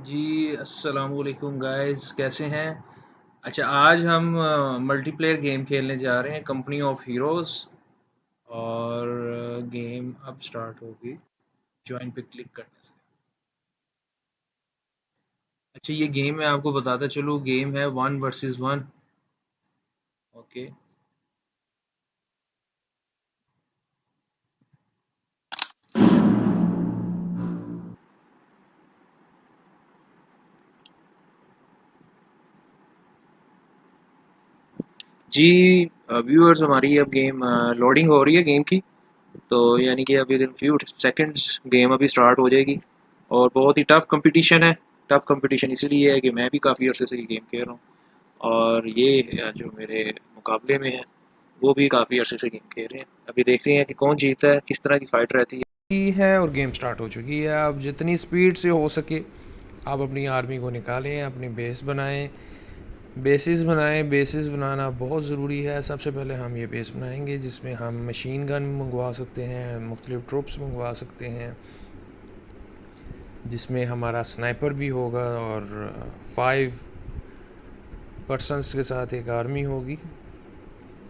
जी, अस्सलामुअलैकुम गाइस, कैसे हैं? अच्छा, आज हम मल्टीप्लेयर गेम खेलने जा रहे हैं, कंपनी ऑफ हीरोज़। और गेम अब स्टार्ट होगी ज्वाइन पे क्लिक करने से। अच्छा, ये गेम मैं आपको बताता चलूँ, गेम है 1 वर्सेस 1। ओके। जी व्यूअर्स, हमारी अब गेम लोडिंग हो रही है गेम की। तो यानी कि अभी फ्यू सेकंड्स गेम अभी स्टार्ट हो जाएगी। और बहुत ही टफ कंपटीशन है। टफ कंपटीशन इसलिए है कि मैं भी काफ़ी अरसे से ये गेम खेल रहा हूँ। और ये जो मेरे मुकाबले में है वो भी काफ़ी अरसे से गेम खेल रहे हैं। अभी देखते हैं कि कौन जीतता है, किस तरह की फ़ाइट रहती है। और गेम स्टार्ट हो चुकी है। आप जितनी स्पीड से हो सके आप अपनी आर्मी को निकालें, अपनी बेस बनाएं, बेसिस बनाएं। बेसिस बनाना बहुत ज़रूरी है। सबसे पहले हम ये बेस बनाएंगे जिसमें हम मशीन गन मंगवा सकते हैं, मुख्तलिफ ट्रुप्स मंगवा सकते हैं, जिसमें हमारा स्नाइपर भी होगा और 5 पर्सनस के साथ एक आर्मी होगी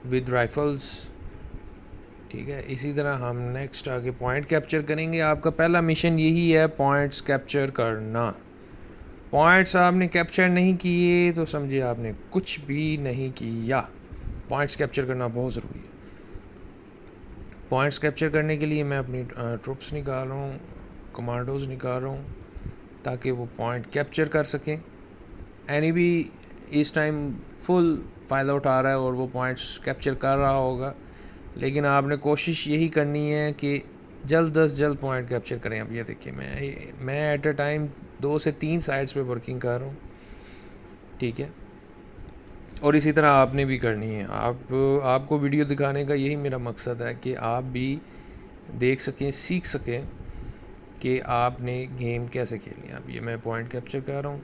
विद राइफल्स। ठीक है, इसी तरह हम नेक्स्ट आगे पॉइंट कैप्चर करेंगे। आपका पहला मिशन यही है, पॉइंट्स कैप्चर करना। पॉइंट्स आपने कैप्चर नहीं किए तो समझिए आपने कुछ भी नहीं किया। पॉइंट्स कैप्चर करना बहुत ज़रूरी है। पॉइंट्स कैप्चर करने के लिए मैं अपनी ट्रुप्स निकाल रहा हूँ, कमांडोज निकाल रहा हूँ ताकि वो पॉइंट कैप्चर कर सकें। एनी भी इस टाइम फुल फ़ायदा उठा रहा है और वो पॉइंट्स कैप्चर कर रहा होगा, लेकिन आपने कोशिश यही करनी है कि जल्द अज जल्द पॉइंट कैप्चर करें। अब ये देखिए, मैं एट अ टाइम 2 से 3 साइड्स पे वर्किंग कर रहा हूँ। ठीक है, और इसी तरह आपने भी करनी है। आपको वीडियो दिखाने का यही मेरा मकसद है कि आप भी देख सकें, सीख सकें कि आपने गेम कैसे खेलनी है। अब ये मैं पॉइंट कैप्चर कर रहा हूँ।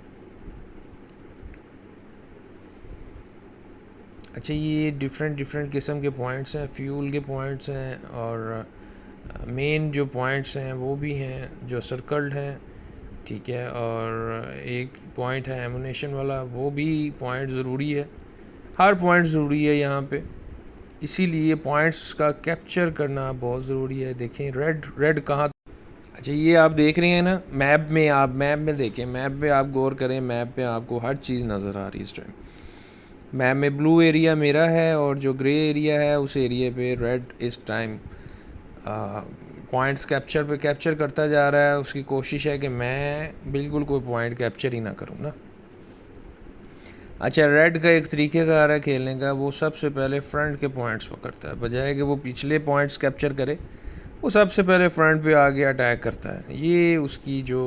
अच्छा, ये डिफरेंट डिफरेंट किस्म के पॉइंट्स हैं, फ्यूल के पॉइंट्स हैं और मेन जो पॉइंट्स हैं वो भी हैं जो सर्कल्ड हैं। ठीक है, और एक पॉइंट है एमुनेशन वाला, वो भी पॉइंट ज़रूरी है। हर पॉइंट ज़रूरी है यहाँ पे, इसीलिए पॉइंट्स का कैप्चर करना बहुत ज़रूरी है। देखें रेड रेड कहाँ। अच्छा, ये आप देख रहे हैं ना मैप में, आप मैप में देखें, मैप पे आप गौर करें, मैप पे आपको हर चीज़ नज़र आ रही है इस टाइम। मैप में ब्लू एरिया मेरा है और जो ग्रे एरिया है उस एरिया पे रेड इस टाइम पॉइंट्स कैप्चर पे कैप्चर करता जा रहा है। उसकी कोशिश है कि मैं बिल्कुल कोई पॉइंट कैप्चर ही ना करूँ ना। अच्छा, रेड का एक तरीक़ेकार है खेलने का, वो सबसे पहले फ्रंट के पॉइंट्स पकड़ता है, बजाय कि वो पिछले पॉइंट्स कैप्चर करे, वो सबसे पहले फ्रंट पे आगे अटैक करता है। ये उसकी जो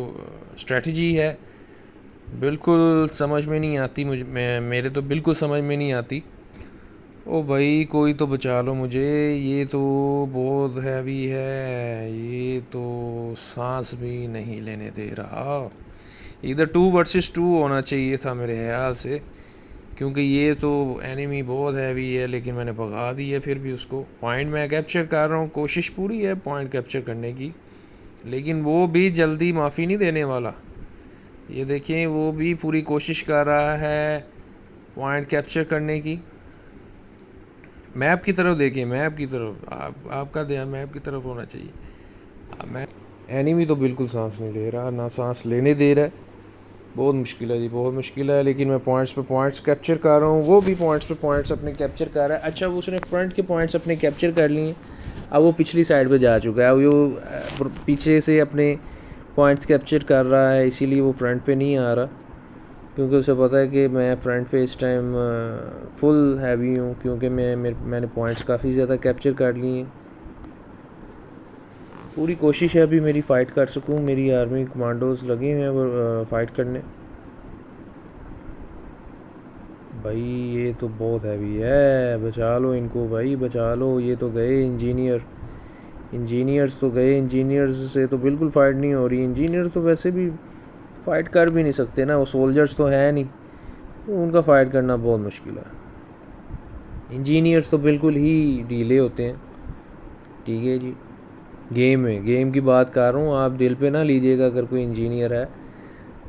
स्ट्रेटजी है बिल्कुल समझ में नहीं आती मुझे, मेरे तो बिल्कुल समझ में नहीं आती। ओ भाई, कोई तो बचा लो मुझे, ये तो बहुत हैवी है, ये तो सांस भी नहीं लेने दे रहा। इधर 2 वर्सेस 2 होना चाहिए था मेरे ख्याल से, क्योंकि ये तो एनिमी बहुत हैवी है, लेकिन मैंने भगा दी है। फिर भी उसको पॉइंट मैं कैप्चर कर रहा हूँ, कोशिश पूरी है पॉइंट कैप्चर करने की, लेकिन वो भी जल्दी माफ़ी नहीं देने वाला। ये देखें, वो भी पूरी कोशिश कर रहा है पॉइंट कैप्चर करने की। मैप की तरफ देखिए, मैप की तरफ आपका ध्यान मैप की तरफ होना चाहिए। मैं एनिमी तो बिल्कुल सांस नहीं ले रहा, ना सांस लेने दे रहा है। बहुत मुश्किल है जी, बहुत मुश्किल है, लेकिन मैं पॉइंट्स पे पॉइंट्स कैप्चर कर रहा हूँ, वो भी पॉइंट्स पे पॉइंट्स अपने कैप्चर कर रहा है। अच्छा, वो उसने फ्रंट के पॉइंट्स अपने कैप्चर कर लिए, अब वो पिछली साइड पे जा चुका है। वो पीछे से अपने पॉइंट्स कैप्चर कर रहा है, इसीलिए वो फ्रंट पे नहीं आ रहा, क्योंकि उसे पता है कि मैं फ्रंट पे इस टाइम फुल हैवी हूँ, क्योंकि मैंने पॉइंट्स काफ़ी ज़्यादा कैप्चर कर लिए हैं। पूरी कोशिश है अभी मेरी फ़ाइट कर सकूँ, मेरी आर्मी कमांडोज लगे हुए हैं वो फ़ाइट करने। भाई ये तो बहुत हैवी है, बचा लो इनको भाई, बचा लो। ये तो गए इंजीनियर्स तो गए, इंजीनियर्स से तो बिल्कुल फ़ाइट नहीं हो रही। इंजीनियर्स तो वैसे भी फ़ाइट कर भी नहीं सकते ना, वो सोल्जर्स तो है नहीं, तो उनका फ़ाइट करना बहुत मुश्किल है। इंजीनियर्स तो बिल्कुल ही ढीले होते हैं। ठीक है जी, गेम की बात कर रहा हूँ, आप दिल पे ना लीजिएगा अगर कोई इंजीनियर है।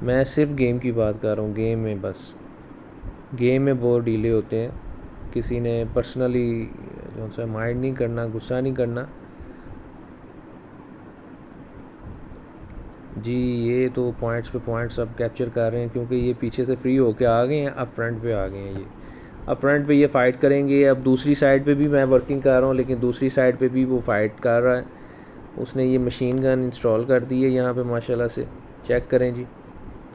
मैं सिर्फ गेम की बात कर रहा हूँ, गेम में बस। गेम में बहुत डीले होते हैं, किसी ने पर्सनली जो सा माइंड नहीं करना, गुस्सा नहीं करना। जी ये तो पॉइंट्स पे पॉइंट्स अब कैप्चर कर रहे हैं, क्योंकि ये पीछे से फ्री होके आ गए हैं, अब फ्रंट पे आ गए हैं। ये अब फ्रंट पे ये फ़ाइट करेंगे। अब दूसरी साइड पे भी मैं वर्किंग कर रहा हूँ, लेकिन दूसरी साइड पे भी वो फ़ाइट कर रहा है। उसने ये मशीन गन इंस्टॉल कर दी है यहाँ पे माशाल्लाह से। चेक करें जी,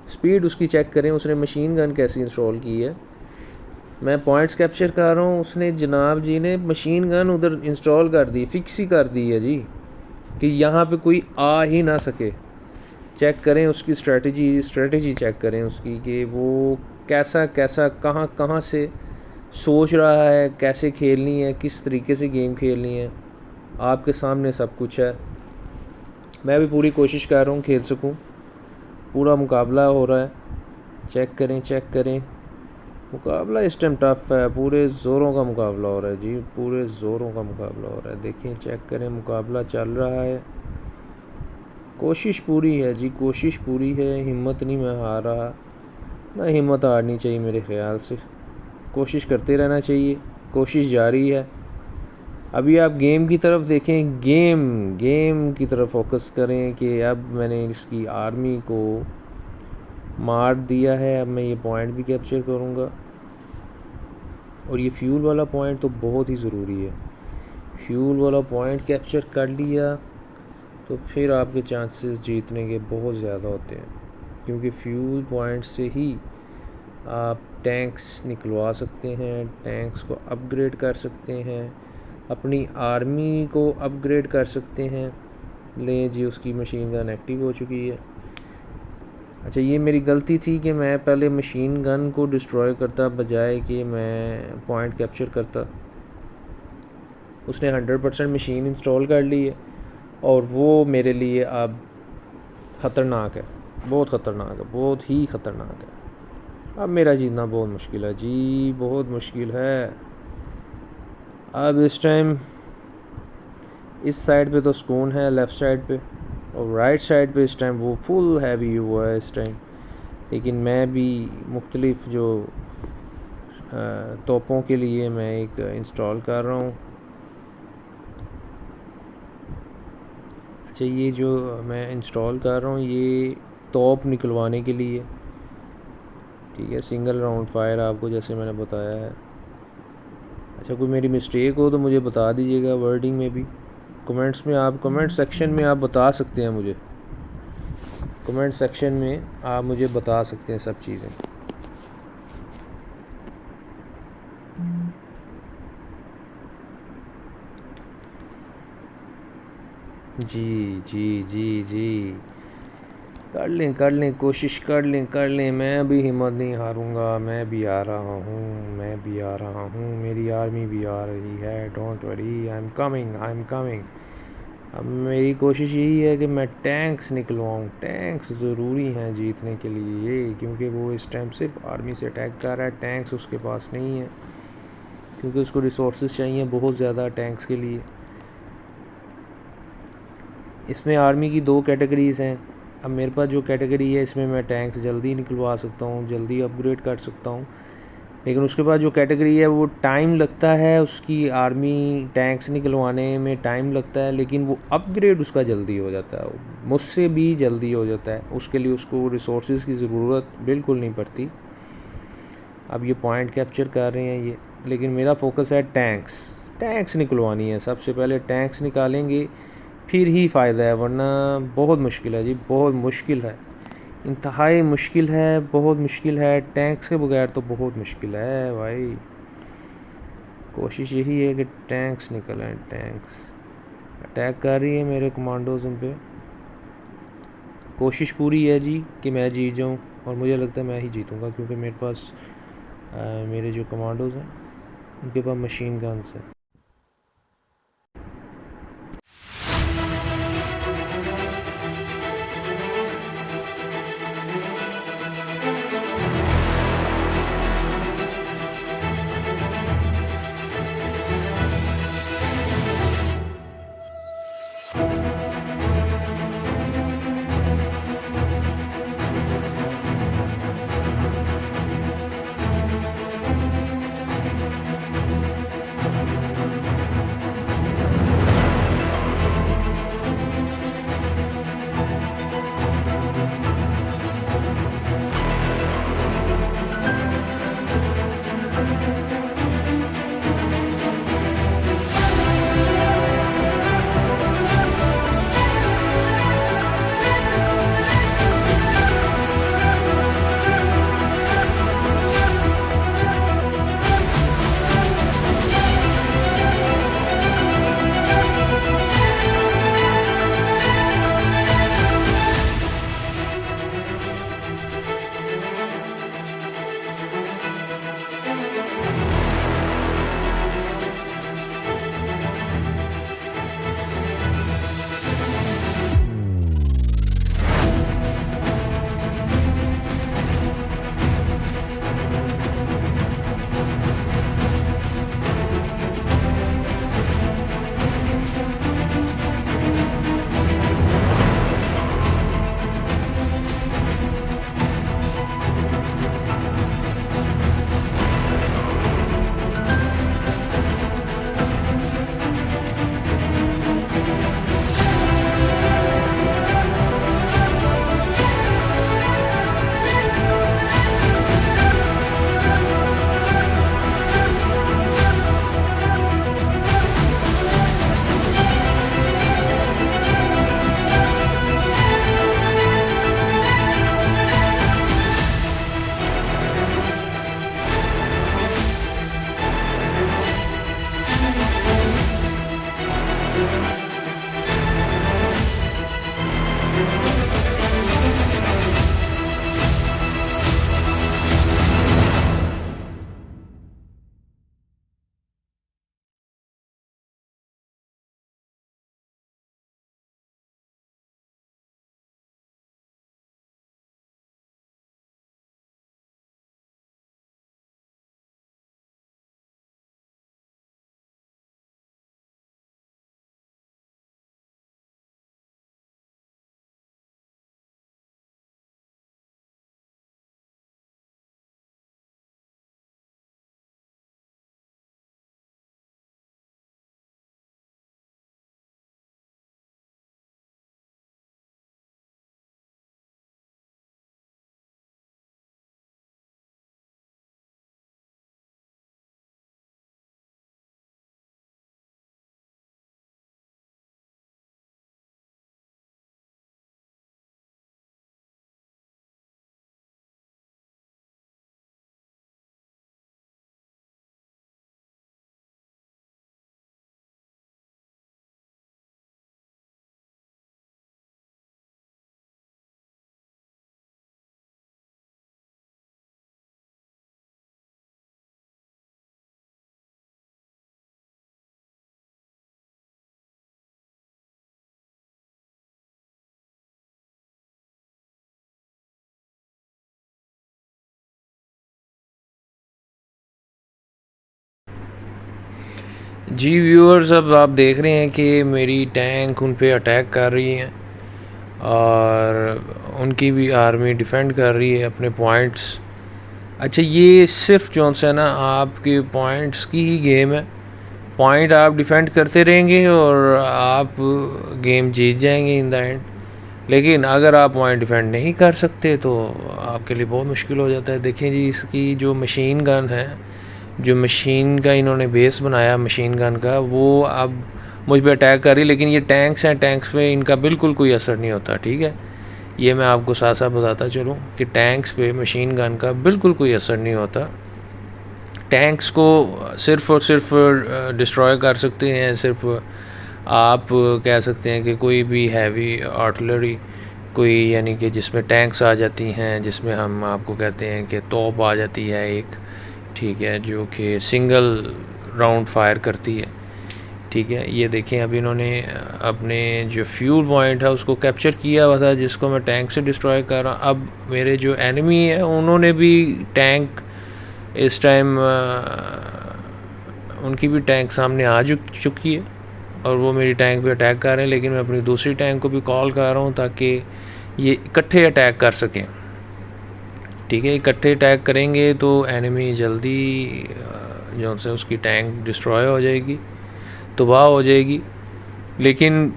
स्पीड उसकी चेक करें, उसने मशीन गन कैसी इंस्टॉल की है। मैं पॉइंट्स कैप्चर कर रहा हूँ, उसने जनाब जी ने मशीन गन उधर इंस्टॉल कर दी, फिक्स ही कर दी है जी, कि यहाँ पे कोई आ ही ना सके। चेक करें उसकी स्ट्रेटजी चेक करें उसकी, कि वो कैसा कैसा कहाँ कहाँ से सोच रहा है, कैसे खेलनी है, किस तरीके से गेम खेलनी है। आपके सामने सब कुछ है। मैं भी पूरी कोशिश कर रहा हूँ खेल सकूँ, पूरा मुकाबला हो रहा है। चेक करें। मुकाबला इस टाइम टफ है, पूरे ज़ोरों का मुकाबला हो रहा है जी, पूरे ज़ोरों का मुकाबला हो रहा है। देखें, चेक करें, मुकाबला चल रहा है। कोशिश पूरी है जी, कोशिश पूरी है, हिम्मत नहीं मैं हार रहा, ना हिम्मत हारनी चाहिए मेरे ख़्याल से। कोशिश करते रहना चाहिए, कोशिश जारी है। अभी आप गेम की तरफ देखें, गेम की तरफ फोकस करें कि अब मैंने इसकी आर्मी को मार दिया है, अब मैं ये पॉइंट भी कैप्चर करूँगा। और ये फ्यूल वाला पॉइंट तो बहुत ही ज़रूरी है। फ्यूल वाला पॉइंट कैप्चर कर लिया तो फिर आपके चांसेस जीतने के बहुत ज़्यादा होते हैं, क्योंकि फ्यूल पॉइंट से ही आप टैंक्स निकलवा सकते हैं, टैंक्स को अपग्रेड कर सकते हैं, अपनी आर्मी को अपग्रेड कर सकते हैं। ले जी, उसकी मशीन गन एक्टिव हो चुकी है। अच्छा, ये मेरी गलती थी कि मैं पहले मशीन गन को डिस्ट्रॉय करता बजाय कि मैं पॉइंट कैप्चर करता। उसने 100% मशीन इंस्टॉल कर ली है, और वो मेरे लिए अब ख़तरनाक है, बहुत ख़तरनाक है, बहुत ही ख़तरनाक है। अब मेरा जीतना बहुत मुश्किल है जी, बहुत मुश्किल है। अब इस टाइम इस साइड पे तो सुकून है, लेफ़्ट साइड पे, और राइट साइड पे इस टाइम वो फुल हैवी हुआ है इस टाइम। लेकिन मैं भी मुख्तलिफ़ जो तोपों के लिए मैं एक इंस्टॉल कर रहा हूँ। अच्छा, ये जो मैं इंस्टॉल कर रहा हूँ ये तोप निकलवाने के लिए, ठीक है, सिंगल राउंड फायर आपको जैसे मैंने बताया है। अच्छा, कोई मेरी मिस्टेक हो तो मुझे बता दीजिएगा वर्डिंग में भी, कमेंट्स में, आप कमेंट सेक्शन में आप बता सकते हैं मुझे, कमेंट सेक्शन में आप मुझे बता सकते हैं सब चीज़ें। जी कर लें, कोशिश कर लें। मैं भी हिम्मत नहीं हारूंगा, मैं भी आ रहा हूँ, मेरी आर्मी भी आ रही है। Don't worry, I am coming. अब मेरी कोशिश यही है कि मैं टैंक्स निकलवाऊँ। टैंक्स ज़रूरी हैं जीतने के लिए, क्योंकि वो इस टाइम सिर्फ आर्मी से अटैक कर रहा है, टैंक्स उसके पास नहीं है, क्योंकि उसको रिसोर्सेज चाहिए बहुत ज़्यादा टैंक्स के लिए। इसमें आर्मी की 2 कैटेगरीज़ हैं। अब मेरे पास जो कैटेगरी है इसमें मैं टैंक्स जल्दी निकलवा सकता हूँ, जल्दी अपग्रेड कर सकता हूँ। लेकिन उसके बाद जो कैटेगरी है वो टाइम लगता है, उसकी आर्मी टैंक्स निकलवाने में टाइम लगता है, लेकिन वो अपग्रेड उसका जल्दी हो जाता है, मुझसे भी जल्दी हो जाता है। उसके लिए उसको रिसोर्सेज की ज़रूरत बिल्कुल नहीं पड़ती। अब ये पॉइंट कैप्चर कर रहे हैं ये, लेकिन मेरा फोकस है टैंक्स निकलवानी है। सबसे पहले टैंक्स निकालेंगे फिर ही फ़ायदा है, वरना बहुत मुश्किल है जी, बहुत मुश्किल है, इंतहाई मुश्किल है, बहुत मुश्किल है। टैंक्स के बगैर तो बहुत मुश्किल है भाई। कोशिश यही है कि टैंक्स निकलें। टैंक्स अटैक कर रही है मेरे कमांडोज उन पे। कोशिश पूरी है जी कि मैं जीत जाऊं, और मुझे लगता है मैं ही जीतूंगा, क्योंकि मेरे पास मेरे जो कमांडोज हैं उनके पास मशीन गन्स हैं। जी व्यूअर्स, अब आप देख रहे हैं कि मेरी टैंक उन पे अटैक कर रही हैं और उनकी भी आर्मी डिफेंड कर रही है अपने पॉइंट्स। अच्छा, ये सिर्फ जो है ना आपके पॉइंट्स की ही गेम है। पॉइंट आप डिफेंड करते रहेंगे और आप गेम जीत जाएंगे इन द एंड। लेकिन अगर आप पॉइंट डिफेंड नहीं कर सकते तो आपके लिए बहुत मुश्किल हो जाता है। देखें जी, इसकी जो मशीन गन है, जो मशीन का इन्होंने बेस बनाया मशीन गन का, वो अब मुझ पे अटैक कर रही। लेकिन ये टैंक्स हैं, टैंक्स पे इनका बिल्कुल कोई असर नहीं होता। ठीक है, ये मैं आपको साथ साथ बताता चलूँ कि टैंक्स पे मशीन गन का बिल्कुल कोई असर नहीं होता। टैंक्स को सिर्फ़ और सिर्फ डिस्ट्रॉय कर सकते हैं सिर्फ आप कह सकते हैं कि कोई भी हैवी आर्टिलरी, कोई यानी कि जिसमें टैंक्स आ जाती हैं, जिसमें हम आपको कहते हैं कि तोप आ जाती है एक, ठीक है, जो कि सिंगल राउंड फायर करती है। ठीक है, ये देखें अभी इन्होंने अपने जो फ्यूल पॉइंट है उसको कैप्चर किया हुआ था, जिसको मैं टैंक से डिस्ट्रॉय कर रहा हूँ। अब मेरे जो एनिमी है उन्होंने भी टैंक इस टाइम उनकी भी टैंक सामने आ चुकी है और वो मेरी टैंक पे अटैक कर रहे हैं। लेकिन मैं अपनी दूसरी टैंक को भी कॉल कर रहा हूँ ताकि ये इकट्ठे अटैक कर सकें। ठीक है, इकट्ठे अटैक करेंगे तो एनिमी जल्दी जो से उसकी टैंक डिस्ट्रॉय हो जाएगी, तबाह हो जाएगी। लेकिन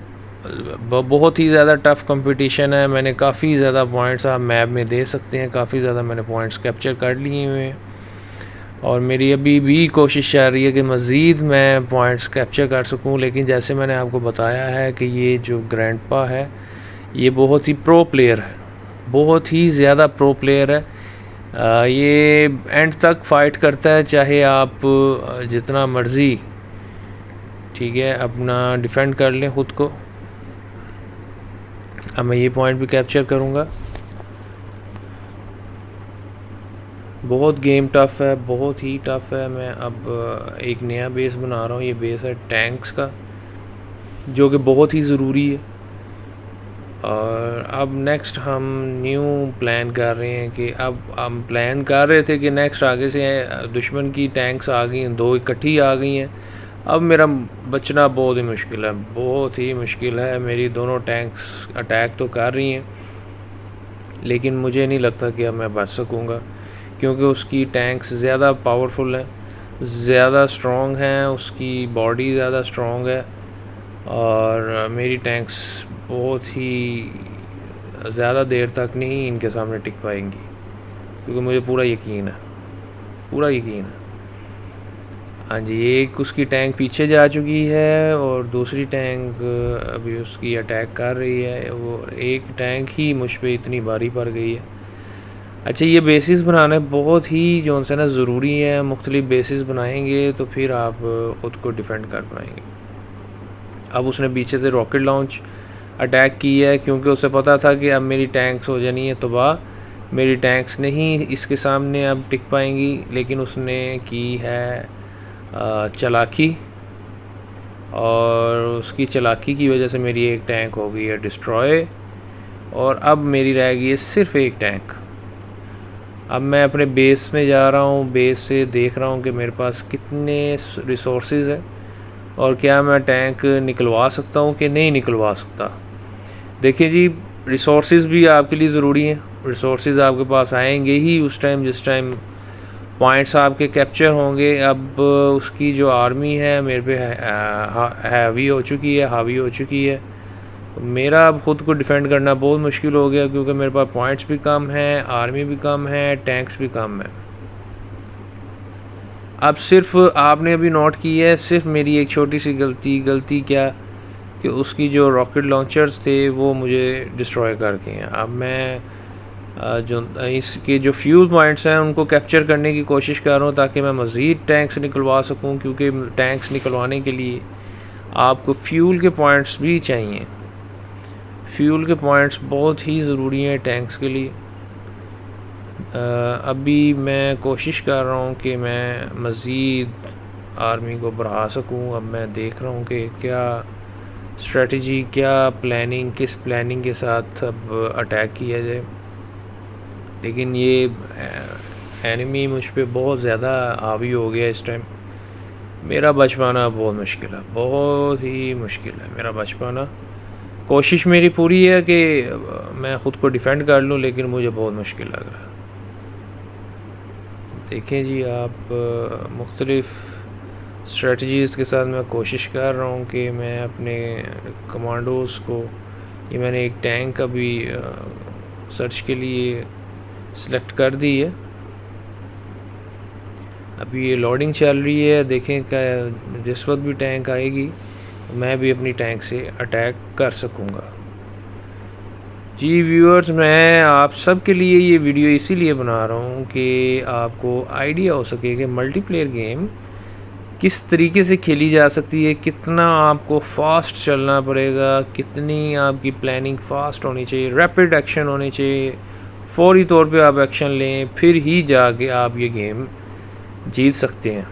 बहुत ही ज़्यादा टफ़ कंपटीशन है। मैंने काफ़ी ज़्यादा पॉइंट्स आप मैप में दे सकते हैं, काफ़ी ज़्यादा मैंने पॉइंट्स कैप्चर कर लिए हुए हैं और मेरी अभी भी कोशिश चल रही है कि मज़ीद मैं पॉइंट्स कैप्चर कर सकूं। लेकिन जैसे मैंने आपको बताया है कि ये जो ग्रैंडपा है ये बहुत ही प्रो प्लेयर है, बहुत ही ज़्यादा प्रो प्लेयर है। ये एंड तक फ़ाइट करता है, चाहे आप जितना मर्ज़ी, ठीक है, अपना डिफेंड कर लें ख़ुद को। अब मैं ये पॉइंट भी कैप्चर करूँगा। बहुत गेम टफ़ है, बहुत ही टफ़ है। मैं अब एक नया बेस बना रहा हूँ। ये बेस है टैंक्स का, जो कि बहुत ही ज़रूरी है। और अब नेक्स्ट हम न्यू प्लान कर रहे हैं कि अब हम प्लान कर रहे थे कि नेक्स्ट आगे से दुश्मन की टैंक्स आ गई हैं, 2 इकट्ठी आ गई हैं। अब मेरा बचना बहुत ही मुश्किल है, बहुत ही मुश्किल है। मेरी दोनों टैंक्स अटैक तो कर रही हैं लेकिन मुझे नहीं लगता कि अब मैं बच सकूँगा, क्योंकि उसकी टैंक्स ज़्यादा पावरफुल हैं, ज़्यादा स्ट्रॉन्ग हैं, उसकी बॉडी ज़्यादा स्ट्रॉन्ग है और मेरी टैंक्स बहुत ही ज़्यादा देर तक नहीं इनके सामने टिक पाएंगी, क्योंकि मुझे पूरा यकीन है, पूरा यकीन है। हाँ जी, एक उसकी टैंक पीछे जा चुकी है और दूसरी टैंक अभी उसकी अटैक कर रही है। वो एक टैंक ही मुझ पे इतनी भारी पड़ गई है। अच्छा, ये बेसिस बनाना बहुत ही जो है ना ज़रूरी है। मुख्तलिफ़ बेसिस बनाएंगे तो फिर आप ख़ुद को डिफेंड कर पाएंगे। अब उसने पीछे से रॉकेट लॉन्च अटैक की है, क्योंकि उसे पता था कि अब मेरी टैंक्स हो जानी है तबाह, मेरी टैंक्स नहीं इसके सामने अब टिक पाएंगी। लेकिन उसने की है चालाकी, और उसकी चालाकी की वजह से मेरी एक टैंक हो गई है डिस्ट्रॉय और अब मेरी रह गई है सिर्फ एक टैंक। अब मैं अपने बेस में जा रहा हूँ, बेस से देख रहा हूँ कि मेरे पास कितने रिसोर्सेज है और क्या मैं टैंक निकलवा सकता हूँ कि नहीं निकलवा सकता। देखिए जी, रिसोर्सेज भी आपके लिए ज़रूरी हैं। रिसोर्सेज आपके पास आएंगे ही उस टाइम जिस टाइम पॉइंट्स आपके कैप्चर होंगे। अब उसकी जो आर्मी है मेरे पे हैवी हो चुकी है, हावी हो चुकी है। मेरा अब ख़ुद को डिफेंड करना बहुत मुश्किल हो गया, क्योंकि मेरे पास पॉइंट्स भी कम हैं, आर्मी भी कम है, टैंक्स भी कम है। अब सिर्फ आपने अभी नोट की है सिर्फ मेरी एक छोटी सी गलती क्या कि उसकी जो रॉकेट लॉन्चर्स थे वो मुझे डिस्ट्रॉय कर गए हैं। अब मैं जो इसके जो फ्यूल पॉइंट्स हैं उनको कैप्चर करने की कोशिश कर रहा हूँ ताकि मैं मज़ीद टैंक्स निकलवा सकूँ, क्योंकि टैंक्स निकलवाने के लिए आपको फ्यूल के पॉइंट्स भी चाहिए। फ्यूल के पॉइंट्स बहुत ही ज़रूरी हैं टैंक्स के लिए। अभी मैं कोशिश कर रहा हूँ कि मैं मज़ीद आर्मी को बढ़ा सकूँ। अब मैं देख रहा हूँ कि क्या स्ट्रेटजी, क्या प्लानिंग, किस प्लानिंग के साथ अब अटैक किया जाए। लेकिन ये एनिमी मुझ पे बहुत ज़्यादा हावी हो गया इस टाइम। मेरा बचपाना बहुत मुश्किल है, बहुत ही मुश्किल है मेरा बचपाना। कोशिश मेरी पूरी है कि मैं ख़ुद को डिफेंड कर लूँ, लेकिन मुझे बहुत मुश्किल लग रहा है। देखें जी, आप मुख्तलिफ़ स्ट्रेटजीज़ के साथ मैं कोशिश कर रहा हूँ कि मैं अपने कमांडोज़ को, ये मैंने एक टैंक अभी सर्च के लिए सिलेक्ट कर दी है। अभी ये लोडिंग चल रही है, देखें क्या जिस वक्त भी टैंक आएगी मैं भी अपनी टैंक से अटैक कर सकूँगा। जी व्यूअर्स, मैं आप सब के लिए ये वीडियो इसीलिए बना रहा हूँ कि आपको आइडिया हो सके कि मल्टीप्लेयर गेम किस तरीके से खेली जा सकती है, कितना आपको फास्ट चलना पड़ेगा, कितनी आपकी प्लानिंग फास्ट होनी चाहिए, रैपिड एक्शन होने चाहिए, फौरी तौर पे आप एक्शन लें, फिर ही जाके आप ये गेम जीत सकते हैं।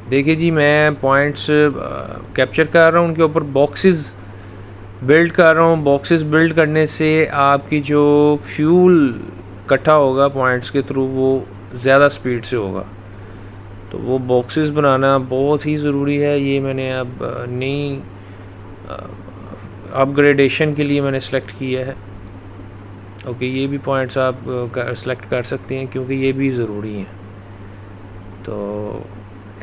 देखिए जी, मैं पॉइंट्स कैप्चर कर रहा हूँ, उनके ऊपर बॉक्सेस बिल्ड कर रहा हूँ। बॉक्सेस बिल्ड करने से आपकी जो फ्यूल इकट्ठा होगा पॉइंट्स के थ्रू वो ज़्यादा स्पीड से होगा, तो वो बॉक्सेस बनाना बहुत ही ज़रूरी है। ये मैंने अब नई अपग्रेडेशन के लिए मैंने सेलेक्ट किया है। ओके, ये भी पॉइंट्स आप सेलेक्ट कर सकते हैं क्योंकि ये भी ज़रूरी हैं। तो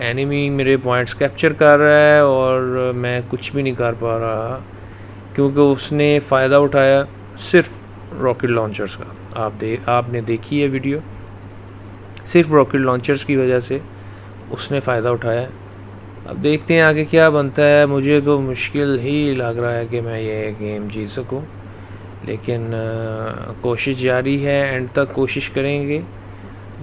एनिमी मेरे पॉइंट्स कैप्चर कर रहा है और मैं कुछ भी नहीं कर पा रहा क्योंकि उसने फ़ायदा उठाया सिर्फ रॉकेट लॉन्चर्स का। आपने देखी है वीडियो, सिर्फ रॉकेट लॉन्चर्स की वजह से उसने फ़ायदा उठाया। अब देखते हैं आगे क्या बनता है। मुझे तो मुश्किल ही लग रहा है कि मैं ये गेम जीत सकूं, लेकिन कोशिश जारी है, एंड तक कोशिश करेंगे।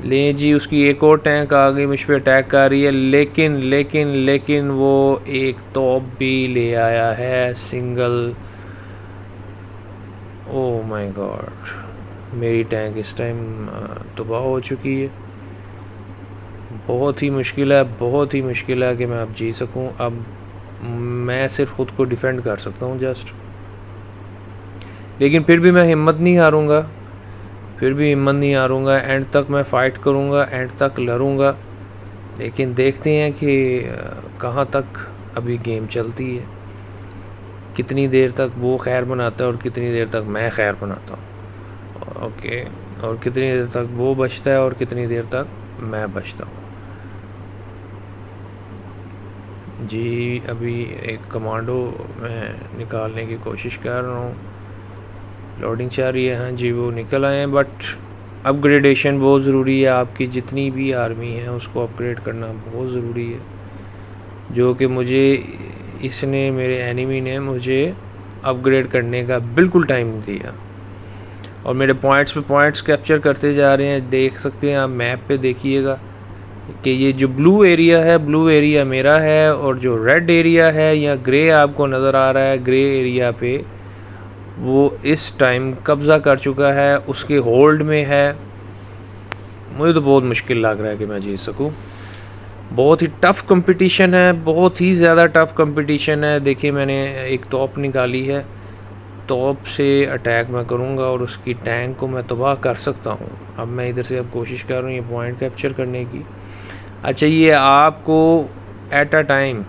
ले जी, उसकी एक और टैंक आ गई, मुझ पर अटैक कर रही है, लेकिन लेकिन लेकिन वो एक तोप भी ले आया है सिंगल। ओह माय गॉड, मेरी टैंक इस टाइम तबाह हो चुकी है। बहुत ही मुश्किल है, बहुत ही मुश्किल है कि मैं अब जीत सकूं। अब मैं सिर्फ ख़ुद को डिफेंड कर सकता हूं जस्ट, लेकिन फिर भी मैं हिम्मत नहीं हारूंगा, फिर भी हिम्मत नहीं हारूंगा। एंड तक मैं फ़ाइट करूंगा, एंड तक लड़ूंगा, लेकिन देखते हैं कि कहाँ तक अभी गेम चलती है, कितनी देर तक वो खैर बनाता है और कितनी देर तक मैं खैर बनाता हूँ। ओके, और कितनी देर तक वो बचता है और कितनी देर तक मैं बचता हूँ। जी, अभी एक कमांडो मैं निकालने की कोशिश कर रहा हूँ, लोडिंग चल रही है। हाँ जी, वो निकल आए हैं, बट अपग्रेडेशन बहुत ज़रूरी है। आपकी जितनी भी आर्मी है उसको अपग्रेड करना बहुत ज़रूरी है, जो कि मुझे इसने, मेरे एनिमी ने मुझे अपग्रेड करने का बिल्कुल टाइम नहीं दिया, और मेरे पॉइंट्स पे पॉइंट्स कैप्चर करते जा रहे हैं। देख सकते हैं आप मैप पे, देखिएगा कि ये जो ब्लू एरिया है, ब्लू एरिया मेरा है, और जो रेड एरिया है या ग्रे आपको नज़र आ रहा है, ग्रे एरिया पे वो इस टाइम कब्ज़ा कर चुका है, उसके होल्ड में है। मुझे तो बहुत मुश्किल लग रहा है कि मैं जीत सकूं। बहुत ही टफ़ कंपटीशन है, बहुत ही ज़्यादा टफ़ कंपटीशन है। देखिए, मैंने एक तोप निकाली है, तोप से अटैक मैं करूंगा और उसकी टैंक को मैं तबाह कर सकता हूं। अब मैं इधर से अब कोशिश कर रहा हूँ ये पॉइंट कैप्चर करने की। अच्छा, ये आपको एट अ टाइम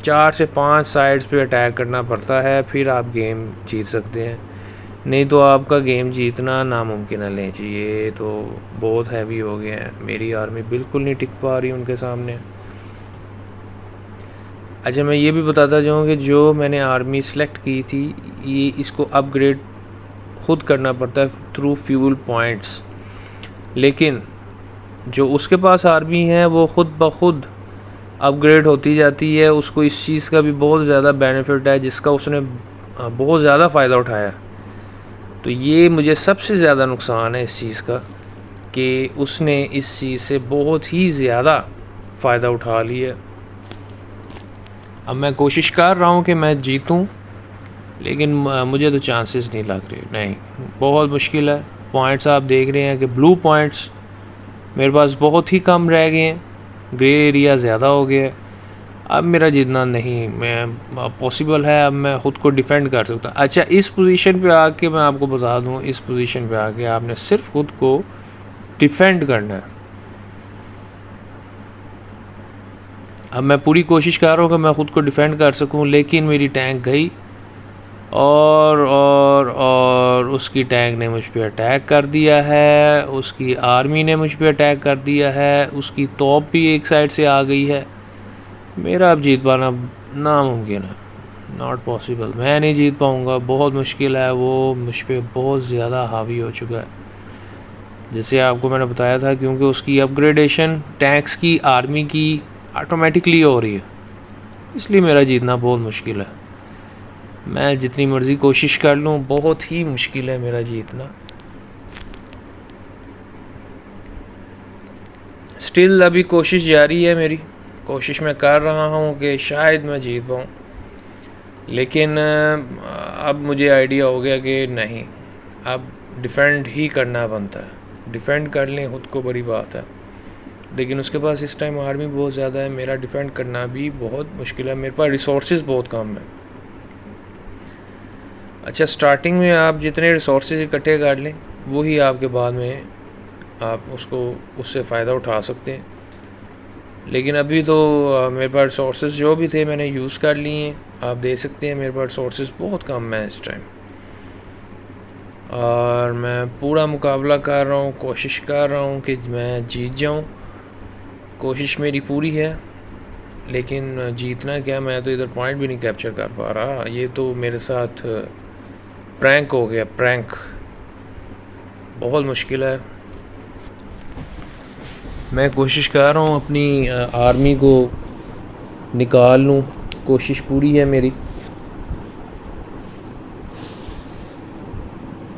4 से 5 साइड्स पे अटैक करना पड़ता है, फिर आप गेम जीत सकते हैं, नहीं तो आपका गेम जीतना नामुमकिन है। लें जी, ये तो बहुत हैवी हो गया है, मेरी आर्मी बिल्कुल नहीं टिक पा रही उनके सामने। अच्छा, मैं ये भी बताता जाऊँ कि जो मैंने आर्मी सेलेक्ट की थी, ये इसको अपग्रेड ख़ुद करना पड़ता है थ्रू फ्यूल पॉइंट्स, लेकिन जो उसके पास आर्मी है वो ख़ुद ब खुद अपग्रेड होती जाती है। उसको इस चीज़ का भी बहुत ज़्यादा बेनिफिट है, जिसका उसने बहुत ज़्यादा फ़ायदा उठाया। तो ये मुझे सबसे ज़्यादा नुकसान है इस चीज़ का कि उसने इस चीज़ से बहुत ही ज़्यादा फ़ायदा उठा लिया। अब मैं कोशिश कर रहा हूँ कि मैं जीतूँ, लेकिन मुझे तो चांसेस नहीं लग रहे, नहीं, बहुत मुश्किल है। पॉइंट्स आप देख रहे हैं कि ब्लू पॉइंट्स मेरे पास बहुत ही कम रह गए हैं, ग्रे एरिया ज़्यादा हो गया है। अब मेरा जीतना नहीं मैं पॉसिबल है, अब मैं ख़ुद को डिफेंड कर सकता। अच्छा, इस पोजीशन पे आके मैं आपको बता दूं, इस पोजीशन पे आके आपने सिर्फ ख़ुद को डिफेंड करना है। अब मैं पूरी कोशिश कर रहा हूँ कि मैं ख़ुद को डिफ़ेंड कर सकूँ, लेकिन मेरी टैंक गई और उसकी टैंक ने मुझ पे अटैक कर दिया है, उसकी आर्मी ने मुझ पे अटैक कर दिया है, उसकी तोप भी एक साइड से आ गई है। मेरा अब जीत पाना नामुमकिन है, नॉट पॉसिबल। मैं नहीं जीत पाऊँगा, बहुत मुश्किल है। वो मुझ पे बहुत ज़्यादा हावी हो चुका है, जैसे आपको मैंने बताया था, क्योंकि उसकी अपग्रेडेशन टैंक्स की, आर्मी की ऑटोमेटिकली हो रही है, इसलिए मेरा जीतना बहुत मुश्किल है। मैं जितनी मर्ज़ी कोशिश कर लूँ, बहुत ही मुश्किल है मेरा जीतना। स्टिल अभी कोशिश जारी है मेरी, कोशिश मैं कर रहा हूँ कि शायद मैं जीत पाऊँ, लेकिन अब मुझे आइडिया हो गया कि नहीं, अब डिफ़ेंड ही करना बनता है। डिफ़ेंड कर लें ख़ुद को बड़ी बात है, लेकिन उसके पास इस टाइम आर्मी बहुत ज़्यादा है, मेरा डिफ़ेंड करना भी बहुत मुश्किल है, मेरे पास रिसोर्सेज बहुत कम है। अच्छा, स्टार्टिंग में आप जितने रिसोर्सेज इकट्ठे कर लें, वही आपके बाद में आप उससे फ़ायदा उठा सकते हैं। लेकिन अभी तो मेरे पास रिसोर्सेज जो भी थे मैंने यूज़ कर लिए हैं। आप देख सकते हैं मेरे पास रिसोर्सेज बहुत कम है इस टाइम, और मैं पूरा मुकाबला कर रहा हूँ, कोशिश कर रहा हूँ कि मैं जीत जाऊँ। कोशिश मेरी पूरी है, लेकिन जीतना क्या, मैं तो इधर पॉइंट भी नहीं कैप्चर कर पा रहा। ये तो मेरे साथ प्रैंक हो गया, प्रैंक। बहुत मुश्किल है। मैं कोशिश कर रहा हूँ अपनी आर्मी को निकाल लूँ, कोशिश पूरी है मेरी।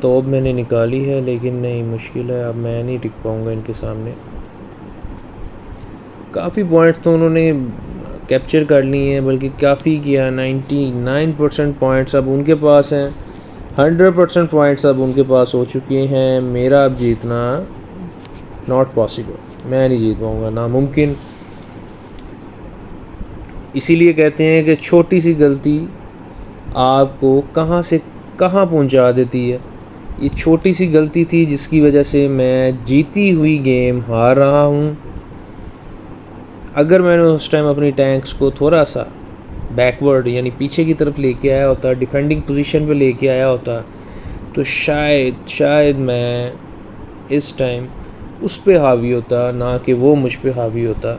तो अब मैंने निकाली है, लेकिन नहीं, मुश्किल है, अब मैं नहीं टिक पाऊँगा इनके सामने। काफ़ी पॉइंट तो उन्होंने कैप्चर कर लिए हैं, बल्कि काफ़ी किया। 99% पॉइंट्स अब उनके पास हैं, 100% पॉइंट्स अब उनके पास हो चुके हैं। मेरा अब जीतना नॉट पॉसिबल, मैं नहीं जीत पाऊँगा, नामुमकिन। इसीलिए कहते हैं कि छोटी सी गलती आपको कहाँ से कहाँ पहुँचा देती है। ये छोटी सी गलती थी जिसकी वजह से मैं जीती हुई गेम हार रहा हूँ। अगर मैंने उस टाइम अपनी टैंक्स को थोड़ा सा बैकवर्ड यानी पीछे की तरफ लेके आया होता, डिफेंडिंग पोजीशन पे लेके आया होता, तो शायद मैं इस टाइम उस पे हावी होता, ना कि वो मुझ पे हावी होता।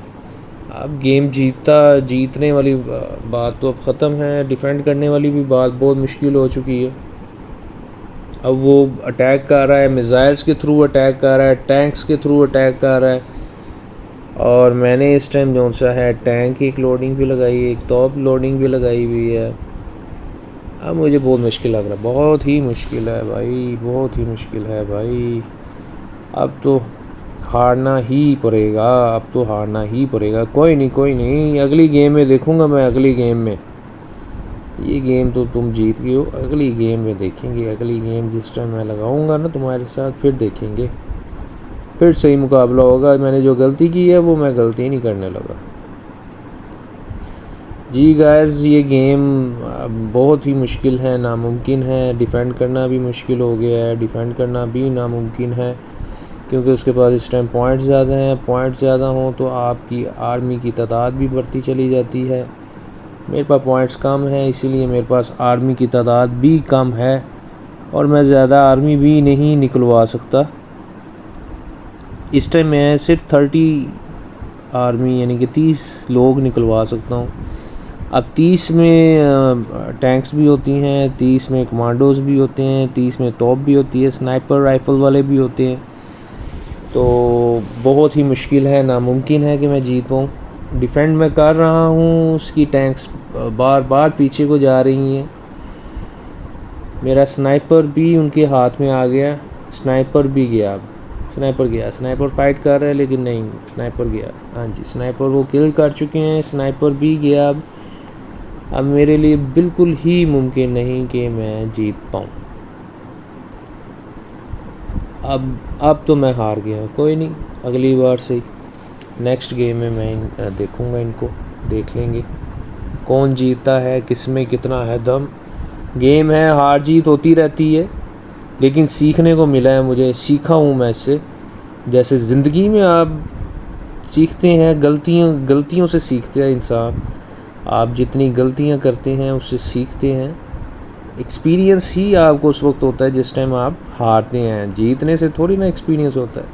अब गेम जीतने वाली बात तो अब ख़त्म है, डिफेंड करने वाली भी बात बहुत मुश्किल हो चुकी है। अब वो अटैक कर रहा है, मिसाइल्स के थ्रू अटैक कर रहा है, टैंक्स के थ्रू अटैक कर रहा है, और मैंने इस टाइम जो सा है टैंक की एक लोडिंग भी लगाई है, एक टॉप लोडिंग भी लगाई हुई है। अब मुझे बहुत मुश्किल लग रहा है, बहुत ही मुश्किल है भाई, बहुत ही मुश्किल है भाई। अब तो हारना ही पड़ेगा, अब तो हारना ही पड़ेगा। कोई नहीं, अगली गेम में देखूँगा मैं, अगली गेम में। ये गेम तो तुम जीत गए हो, अगली गेम में देखेंगे। अगली गेम जिस टाइम मैं लगाऊंगा ना तुम्हारे साथ, फिर देखेंगे, फिर सही मुकाबला होगा। मैंने जो गलती की है वो मैं गलती नहीं करने लगा। जी गाइस, ये गेम बहुत ही मुश्किल है, नामुमकिन है। डिफ़ेंड करना भी मुश्किल हो गया है, डिफ़ेंड करना भी नामुमकिन है, क्योंकि उसके पास इस टाइम पॉइंट्स ज़्यादा हैं। पॉइंट ज़्यादा हों तो आपकी आर्मी की तादाद भी बढ़ती चली जाती है। मेरे पास पॉइंट्स कम हैं, इसीलिए मेरे पास आर्मी की तादाद भी कम है, और मैं ज़्यादा आर्मी भी नहीं निकलवा सकता। इस टाइम मैं सिर्फ 30 आर्मी यानी कि 30 लोग निकलवा सकता हूँ। अब 30 में टैंक्स भी होती हैं, 30 में कमांडोज़ भी होते हैं, 30 में तोप भी होती है, स्नाइपर राइफ़ल वाले भी होते हैं। तो बहुत ही मुश्किल है, नामुमकिन है कि मैं जीत पाऊँ। डिफ़ेंड मैं कर रहा हूँ, उसकी टैंक्स बार बार पीछे को जा रही हैं। मेरा स्नाइपर भी उनके हाथ में आ गया, स्नाइपर भी गया। अब स्नाइपर फाइट कर रहा है, लेकिन नहीं, स्नाइपर गया। हाँ जी, स्नाइपर वो किल कर चुके हैं, स्नाइपर भी गया। अब मेरे लिए बिल्कुल ही मुमकिन नहीं कि मैं जीत पाऊँ। अब तो मैं हार गया। कोई नहीं, अगली बार से नेक्स्ट गेम में मैं देखूँगा, इनको देख लेंगे कौन जीतता है, किस में कितना है दम। गेम है, हार जीत होती रहती है, लेकिन सीखने को मिला है मुझे, सीखा हूँ मैं इससे। जैसे ज़िंदगी में आप सीखते हैं, गलतियों से सीखते हैं इंसान। आप जितनी गलतियां करते हैं उससे सीखते हैं। एक्सपीरियंस ही आपको उस वक्त होता है जिस टाइम आप हारते हैं। जीतने से थोड़ी ना एक्सपीरियंस होता है,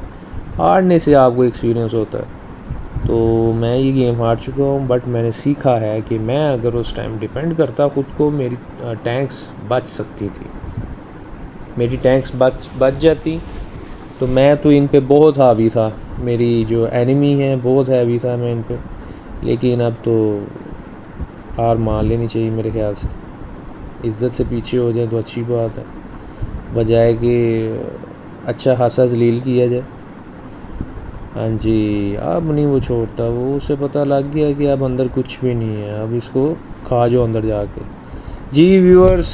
हारने से आपको एक्सपीरियंस होता है। तो मैं ये गेम हार चुका हूँ, बट मैंने सीखा है कि मैं अगर उस टाइम डिफेंड करता ख़ुद को, मेरी टैंक्स बच सकती थी, मेरी टैंक्स बच जाती। तो मैं तो इन पे बहुत हावी था, मेरी जो एनिमी है बहुत हैवी था मैं इन पे। लेकिन अब तो हार मान लेनी चाहिए मेरे ख्याल से। इज़्ज़त से पीछे हो जाए तो अच्छी बात है, बजाय कि अच्छा खासा जलील किया जाए। हाँ जी, अब नहीं वो छोड़ता, वो उसे पता लग गया कि अब अंदर कुछ भी नहीं है, अब इसको खा जाओ अंदर जाके। जी व्यूअर्स,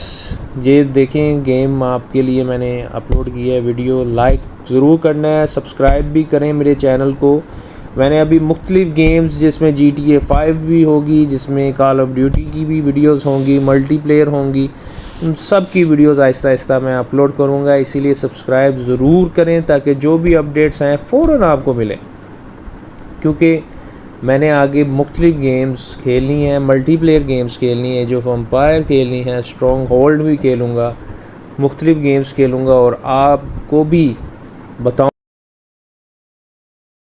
ये देखें गेम आपके लिए मैंने अपलोड किया है वीडियो। लाइक ज़रूर करना है, सब्सक्राइब भी करें मेरे चैनल को। मैंने अभी मुख्तलिफ़ गेम्स जिसमें GTA 5 भी होगी, जिसमें कॉल ऑफ ड्यूटी की भी वीडियोस होंगी, मल्टीप्लेयर होंगी, उन सब की वीडियोस आहिस्ता आहिस्ता मैं अपलोड करूँगा। इसीलिए सब्सक्राइब ज़रूर करें ताकि जो भी अपडेट्स हैं फ़ौरन आपको मिले, क्योंकि मैंने आगे मुख्तलिफ़ गेम्स खेलनी है, मल्टीप्लेयर गेम्स खेलनी है, जो वैम्पायर खेलनी है, स्ट्रॉन्ग होल्ड भी खेलूँगा, मुख्तलिफ़ गेम्स खेलूँगा और आपको भी बताऊँ